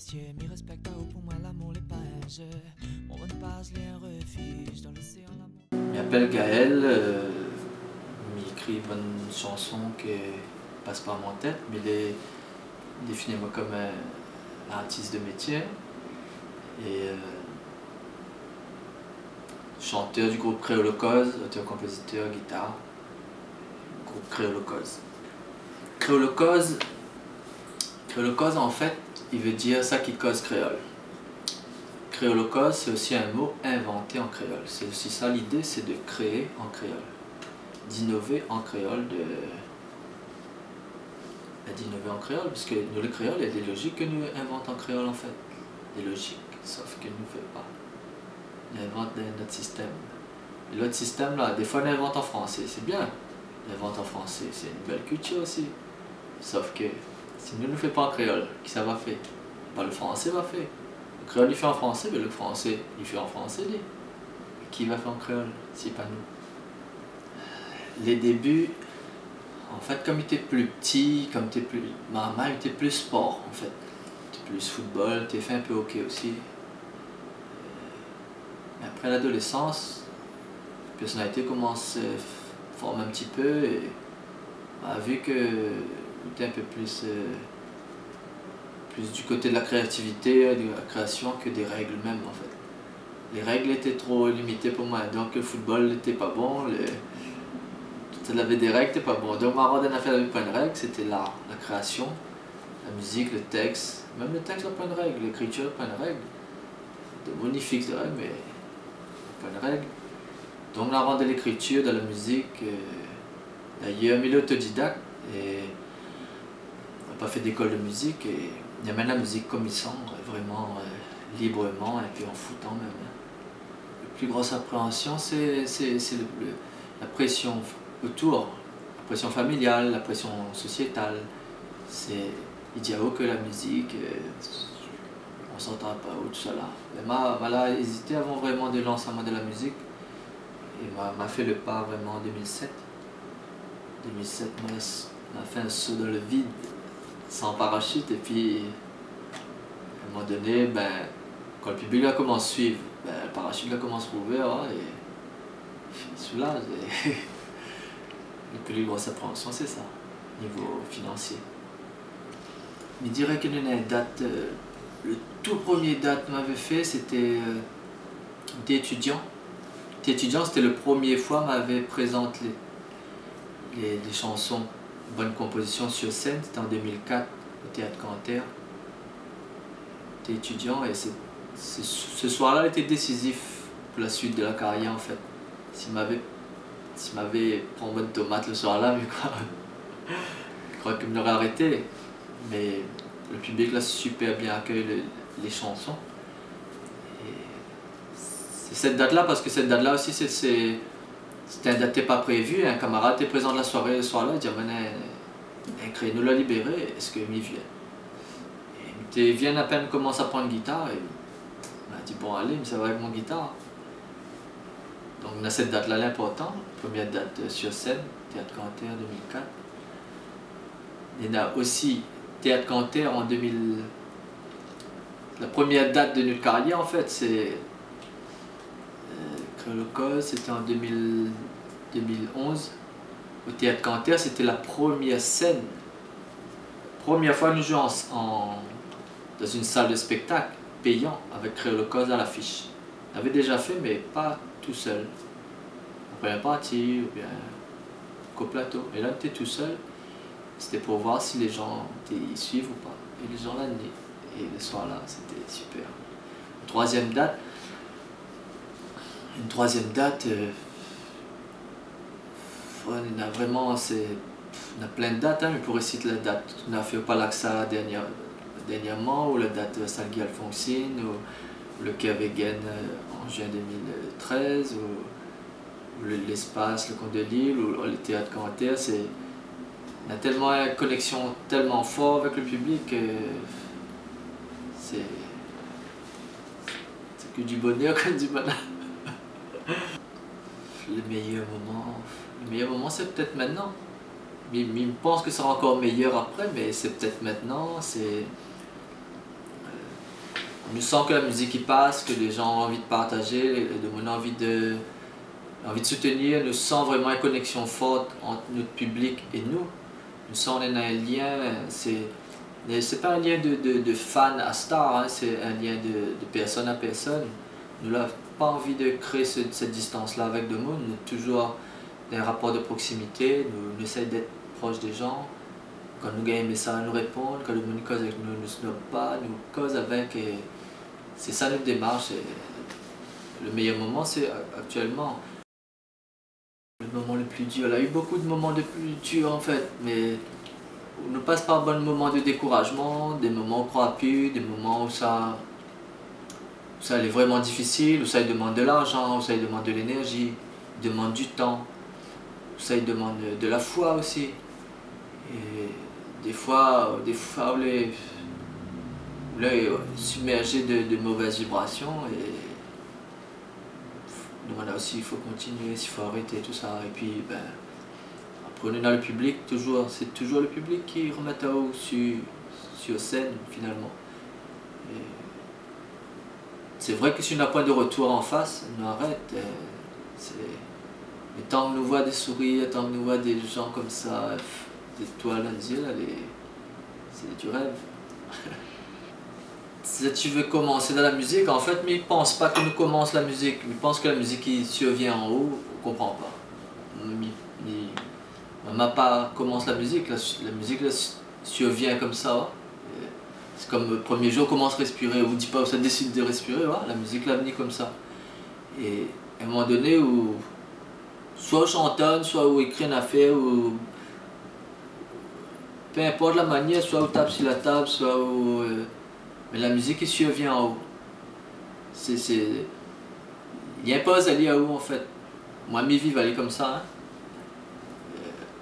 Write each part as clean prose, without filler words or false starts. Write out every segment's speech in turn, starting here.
amitié, mi respecte pour moi l'amour les pinges. Mon bonne passe les un refuge dans l'océan l'amour. Je m'appelle Gaël, j'écris une bonne chanson qui passe par mon tête, mais il est défini moi comme un artiste de métier et chanteur du groupe Créolocause, auteur-compositeur, guitare, groupe Créolocause. Créolocause en fait, il veut dire ça qui cause créole. Créolocause, c'est aussi un mot inventé en créole. C'est aussi ça l'idée, c'est de créer en créole, d'innover en créole, d'innover en créole, parce que nous les créoles, il y a des logiques que nous inventons en créole en fait, des logiques, sauf que nous ne faisons pas. On invente notre système. Et l'autre système là, des fois on invente en français, c'est bien. On invente en français, c'est une belle culture aussi. Sauf que si nous ne le faisons pas en créole, qui ça va faire? Ben, le français va faire. Le créole il fait en français, mais le français il fait en français. Lui. Qui va faire en créole si pas nous? Les débuts, en fait, comme il était plus petit, comme il était plus. Maman était plus sport en fait. Il était plus football, il fait un peu hockey aussi. Mais après l'adolescence, la personnalité commence à former un petit peu et vu que était un peu plus du côté de la créativité, de la création que des règles même en fait. Les règles étaient trop limitées pour moi, donc le football n'était pas bon, tout avait des règles, n'était pas bon. Donc ma route n'a fait avec plein de règles, c'était l'art, la création, la musique, le texte, même le texte a plein de règles, l'écriture a plein de règles, de magnifiques règles, mais plein de règles. Donc la route de l'écriture, de la musique, d'ailleurs, il est autodidacte et on n'a pas fait d'école de musique et il amène la musique comme il semble, vraiment librement et puis en foutant même. La plus grosse appréhension, c'est la pression autour, la pression familiale, la pression sociétale. C'est idiot que la musique, on s'entend pas ou tout ça là. Mais m'a hésité avant vraiment de lancement de la musique et m'a fait le pas vraiment en 2007. 2007, m'a fait un saut dans le vide sans parachute et puis à un moment donné, quand le public a commencé à suivre, le parachute a commencé à ouvrir et celui-là, la plus grosse appréhension c'est ça, niveau financier. Je dirais que une date, le tout premier date que m'avait fait c'était d'étudiant. D'étudiant c'était le premier fois m'avait présenté les chansons bonne composition sur scène, c'était en 2004 au Théâtre Canter. J'étais étudiant et ce soir-là était décisif pour la suite de la carrière en fait. S'il m'avait pris une bonne tomate le soir-là, je crois qu'il m'aurait arrêté. Mais le public l'a super bien accueilli les chansons. C'est cette date-là parce que cette date-là aussi c'était un date qui n'était pas prévu, un camarade était présent de la soirée le soir-là, il dit un créneau l'a libéré, est-ce que m'y vient? Et il vient à peine commence à prendre guitare et il m'a dit bon allez, mais ça va avec mon guitare. Donc on a cette date-là l'important, première date sur scène, Théâtre Canter 2004. Il y en a aussi Théâtre Canter en 2000. La première date de notre carrière en fait c'est Créolocause, c'était en 2011. Au Théâtre Canter, c'était la première scène. Première fois que nous jouons dans une salle de spectacle payant avec Créolocause à l'affiche. On avait déjà fait, mais pas tout seul. En première partie, ou bien qu'au plateau. Et là, on était tout seul. C'était pour voir si les gens y suivent ou pas. Et les gens l'année. Et le soir-là, c'était super. Une troisième date, on a vraiment, on a plein de dates, mais pour citer la date, on a fait au Palaxa dernièrement, ou la date Salguy Alphonsine, ou le Kervegen en juin 2013, ou l'espace, le Comte de Lille, ou le Théâtre Canter. On a tellement une connexion tellement forte avec le public que c'est que du bonheur comme du bonheur. Le meilleur moment c'est peut-être maintenant. Il me pense que ça sera encore meilleur après, mais c'est peut-être maintenant. C'est nous sent que la musique y passe, que les gens ont envie de partager, de mon envie de soutenir, nous sent vraiment une connexion forte entre notre public et nous. Nous sent un lien, c'est pas un lien de fan à star, hein, c'est un lien de personne à personne. Nous n'avons pas envie de créer cette distance-là avec le monde, nous avons toujours un rapport de proximité, nous essayons d'être proches des gens. Quand nous gagnons un message, nous répondons, quand le monde cause avec nous, nous snob pas, nous cause avec. C'est ça notre démarche. Le meilleur moment, c'est actuellement. Le moment le plus dur, il y a eu beaucoup de moments de plus durs en fait, mais on ne passe par bon moments de découragement, des moments où on ne croit plus, des moments où ça est vraiment difficile, où ça demande de l'argent, où ça demande de l'énergie, demande du temps, où ça demande de la foi aussi. Et des fois on est submergé de mauvaises vibrations et voilà aussi il faut continuer, il faut arrêter tout ça. Et puis après on est dans le public, c'est toujours le public qui remet à haut sur scène finalement. C'est vrai que si on n'a pas de retour en face, on arrête. Mais tant que nous voit des sourires, tant que nous voit des gens comme ça, des étoiles dans les yeux, c'est du rêve. Si tu veux commencer dans la musique, en fait, mais ils ne pensent pas que nous commençons la musique. Ils pensent que la musique qui survient en haut, on ne comprend pas. Ma part commence la musique là, survient comme ça. Ouais. C'est comme le premier jour, on commence à respirer, on ne dit pas où ça décide de respirer, ouais. La musique l'a venue comme ça. Et à un moment donné, où soit on chantonne, soit on écrit une affaire, ou peu importe la manière, soit on tape sur la table, soit on... Mais la musique qui survient en haut. Il y a pas à aller à haut en fait. Moi, mes vies aller comme ça. Hein.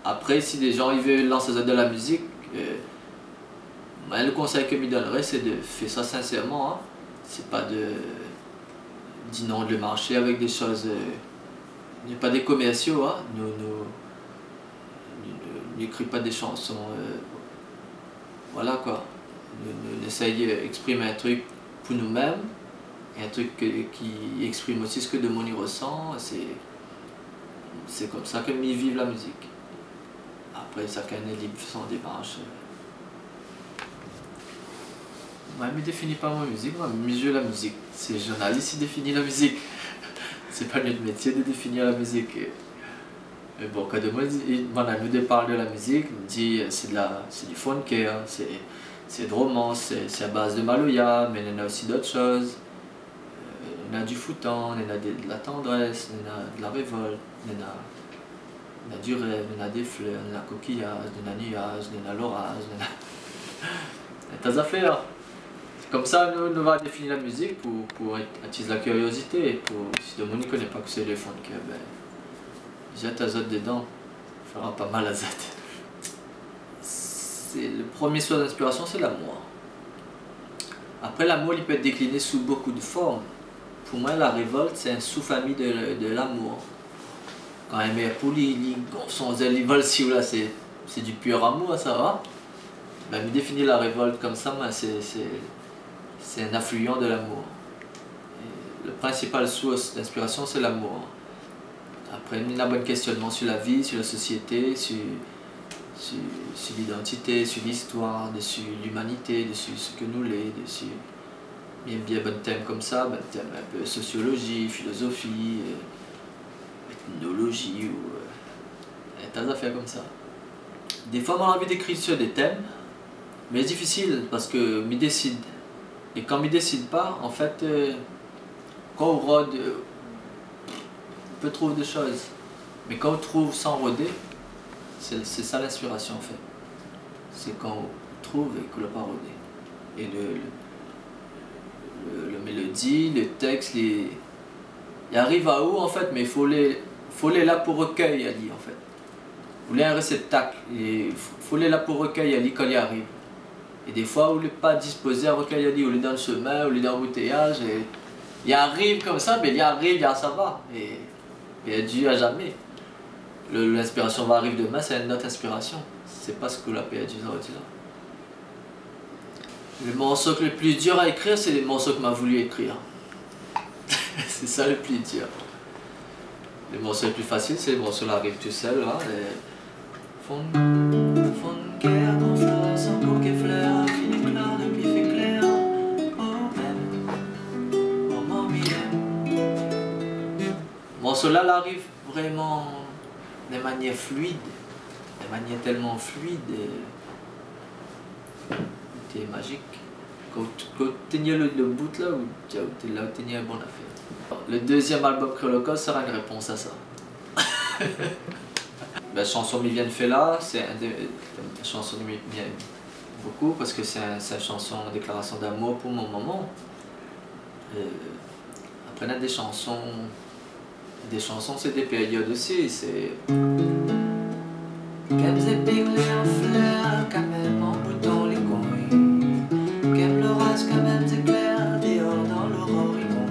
Après, si des gens ils veulent lancer de la musique, le conseil que je me donnerais, c'est de faire ça sincèrement. Hein. C'est pas de dire non, de marcher avec des choses. N'est pas des commerciaux. Hein. Nous n'écrivons pas des chansons. Voilà quoi. Nous essayons d'exprimer un truc pour nous-mêmes, et un truc qui exprime aussi ce que le monde y ressent. C'est comme ça que nous vivons la musique. Après, chacun est libre de son démarche. Moi, je ne définis pas ma musique, moi, je joue la musique. C'est le journaliste qui définit la musique. C'est pas notre métier de définir la musique. Mais bon, quand nous parle de la musique, on dit c'est du funky, hein, c'est de romance, c'est à base de Maloya, mais il y en a aussi d'autres choses. Il y en a du foutant, il y en a de la tendresse, il y en a de la révolte, il y en a du rêve, il y en a des fleurs, il y en a coquillage, il y en a nuages, il y en a l'orage, il y en a tas d'affaires. Comme ça, nous va définir la musique pour attiser la curiosité. Si le monde ne connaît pas que c'est le funky, jette à zot dedans, ça fera pas mal à zot. Le premier source d'inspiration, c'est l'amour. Après, l'amour, il peut être décliné sous beaucoup de formes. Pour moi, la révolte, c'est un sous-famille de l'amour. Quand un mère pour lui, son zèle, il vole si là, c'est du pur amour, ça va. Mais définir la révolte comme ça, c'est un affluent de l'amour. Le principal source d'inspiration, c'est l'amour. Après, il y a un bon questionnement sur la vie, sur la société, sur l'identité, sur l'histoire, sur l'humanité, sur ce que nous l'est, dessus. Il y a bien bon thème comme ça, bon thème un peu sociologie, philosophie, ethnologie, ou un tas d'affaires comme ça. Des fois, on a envie d'écrire sur des thèmes, mais c'est difficile parce que je décide. Et quand je ne décide pas, en fait, quand on rôde, on peut trouver des choses. Mais quand on trouve sans rôder, c'est ça l'inspiration en fait. C'est quand on trouve et qu'on l'a pas rodé. Et le mélodie, le texte, il arrive à où en fait, mais il faut les là pour recueil, Ali en fait. Vous voulez un réceptacle, il faut les là pour recueil, Ali quand il arrive. Et des fois, vous n'est pas disposé à recueillir, Ali, on est dans le chemin, on est dans l'embouteillage, et il arrive comme ça, mais il arrive, ça va. Et il Dieu à jamais. L'inspiration va arriver demain, c'est une autre inspiration. C'est pas ce que la PAD a dit là. Le morceau le plus dur à écrire, c'est les morceaux que m'a voulu écrire. C'est ça le plus dur. Les morceaux les plus faciles, c'est les morceaux qui arrivent tout seul. Là, fond de guerre, dans fleurs, sans bouquet fleurs, fini clair, depuis fait clair. Oh même, oh mon bien. Le morceau là, il arrive vraiment de manière fluide, de manière tellement fluide. C'est magique. Quand tu as le bout là, où tu as obtenu un bon affaire. Le deuxième album Créolocos sera une réponse à ça. La chanson Mi Vien Fela, c'est une chanson qui m'aime beaucoup parce que c'est une chanson en déclaration d'amour pour mon maman. Après, on a des chansons c'est des périodes aussi. C'est. Qu'aime les pigles en fleurs, quand même en bouton les coins. Qu'aime l'orage, quand même c'est clair, dehors dans l'aurore et moi.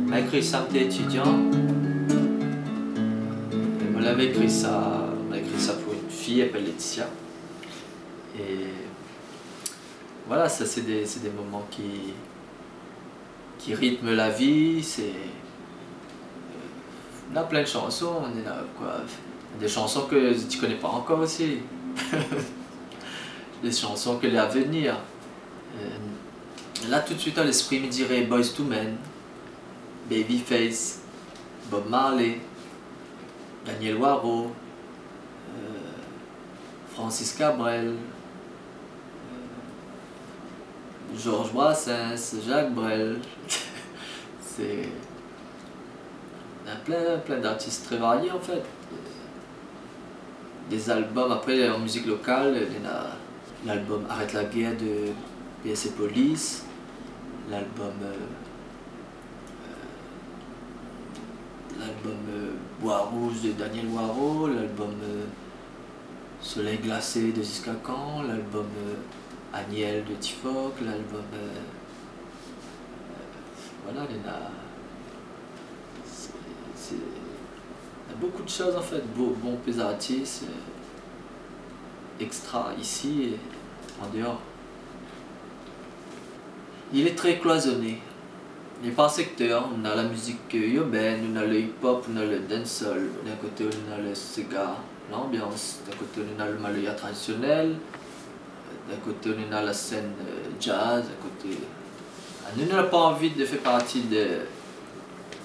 M'a écrit ça, m'étais étudiant. Et me l'avait écrit ça pour une fille, elle s'appelle Laetitia. Et voilà, ça c'est des moments qui rythment la vie. On a plein de chansons, on est là, quoi. Des chansons que tu connais pas encore aussi. Des chansons que les à venir. Là tout de suite à l'esprit me dirait Boyz II Men, Babyface, Bob Marley, Daniel Waro, Francis Cabrel, Georges Brassens, Jacques Brel. C'est... Il y a plein d'artistes très variés en fait. Des albums, après en musique locale, il y a l'album Arrête la guerre de PS et Police, l'album Bois Rouge de Daniel Waro, l'album Soleil glacé de Ziska Khan, l'album Aniel de Tifoc, l'album voilà, il y a beaucoup de choses en fait, bon artistes, extra ici et en dehors. Il est très cloisonné. Il est par secteur. On a la musique urbaine, on a le hip-hop, on a le dancehall. D'un côté on a le Sega, l'ambiance. D'un côté on a le Maloya traditionnel. D'un côté on a la scène jazz. D'un côté, nous n'avons pas envie de faire partie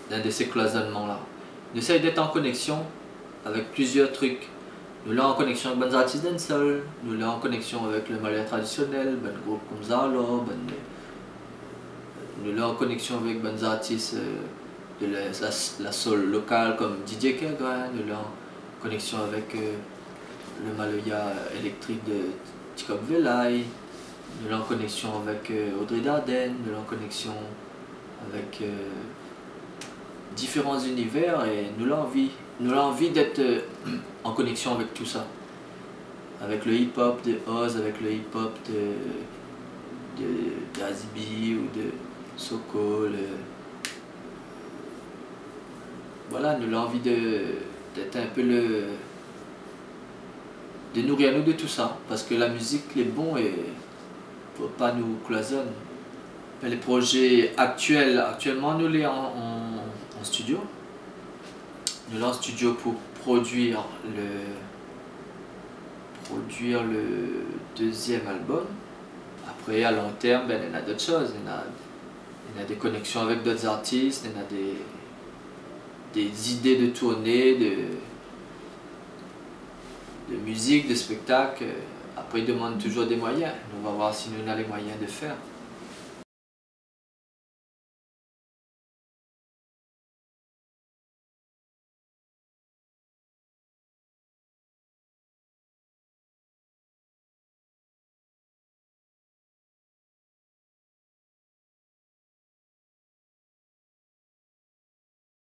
d'un de ces cloisonnements là. On essaye d'être en connexion avec plusieurs trucs. Nous sommes en connexion avec les artistes dancehall, nous sommes en connexion avec le Maloya traditionnel, des groupes comme Zalo, nous sommes en connexion avec des artistes de la soul locale comme DJ Kergan, nous sommes en connexion avec le Maloya électrique de Tikop Velay, nous sommes en connexion avec Audrey Dardenne, nous sommes en connexion avec différents univers et nous avons envie d'être en connexion avec tout ça. Avec le hip-hop de Oz, avec le hip-hop de Azbi ou de Soko. Voilà, nous avons envie d'être un peu de nourrir nous de tout ça. Parce que la musique est bon et faut pas nous cloisonner. Les projets actuellement nous les en studio. Nous sommes en studio pour produire le deuxième album. Après, à long terme, il y en a d'autres choses. Il y en a des connexions avec d'autres artistes, il y en a des idées de tournée, de musique, de spectacle. Après, ils demandent toujours des moyens. On va voir si nous avons les moyens de faire.